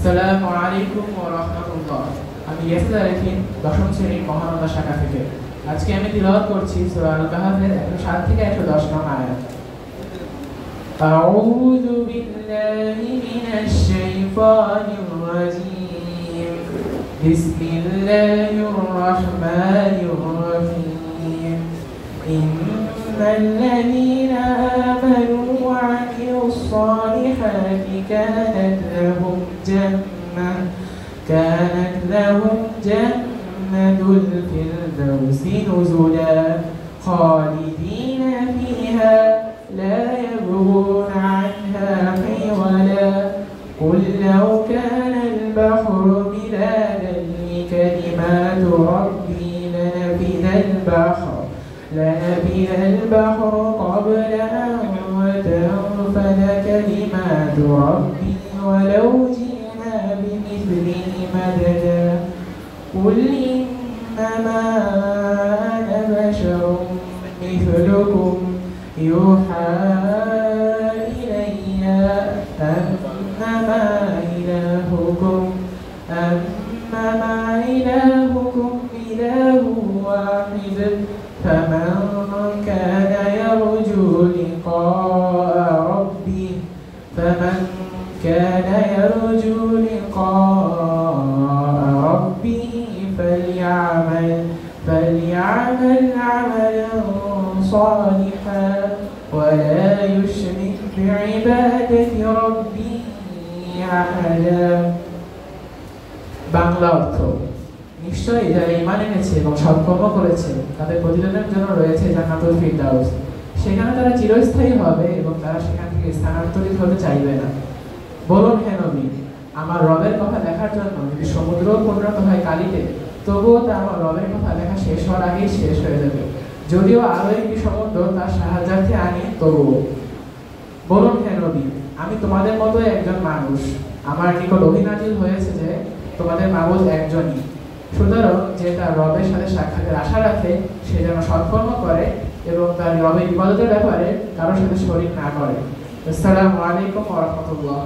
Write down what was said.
আসসালামু আলাইকুম ওয়া রাহমাতুল্লাহ। আমি ইয়াসির আরেফিন, দশম শ্রেণীর মহানন্দা শাখা থেকে। আজকে আমি তিলাওয়াত করছি সূরা আল কাহাফের 107 থেকে 110 নং আয়াত। আউযু বিল্লাহি মিনাশ শাইতানির রাজীম। বিসমিল্লাহির রাহমানির রাহিম। ইন্নাল্লাযীনা আমানু ওয়া আমিলুস সালিহাতি كانت لهم جنة الفردوس نزلا خالدين فيها لا يبغون عنها حولا قل لو كان البحر مدادا لكلمات ربي لنفد البحر قبل أن تنفد كلمات ربي ولو جئنا بمثله مددا قل إنما أنا بشر مثلكم يوحى إلي أنما إلهكم إله واحد فمن كان يرجو لقاء ربه فليعمل عملا صالحا ولا يشرك بعبادة ربه أحدا। বাংলা অর্থ: নিশ্চয়ই যারা ঈমান এনেছে এবং সৎকর্ম করেছে তাদের প্রতিদানের জন্য রয়েছে জান্নাতুল ফিরদাউস। সেখানে তারা চিরস্থায়ী হবে এবং তারা সেখান থেকে স্থানান্তরিত হতে চাইবে না। বলুন, হে নবী, আমার রবের কথা লেখার জন্য যদি সমুদ্রও পরিণত হয় কালিতে, তবুও তা আমার রবের কথা লেখা শেষ হওয়ার আগেই শেষ হয়ে যাবে। যদিও আরো একটি সমুদ্র তার সাহায্যার্থে আনি, তবুও। বলুন, হে নবী, আমি তোমাদের মতো একজন মানুষ। আমার নিকট ওহী নাযিল হয়েছে যে তোমাদের মাবুদ একজনই। সুতরাং যে তার রবের সাথে সাক্ষাতের আশা রাখে সে যেন সৎকর্ম করে এবং তার রবের ইবাদতের ব্যাপারে কারোর সাথে শরীক না করে। আসসালামু আলাইকুম ওয়া রাহমাতুল্লাহ।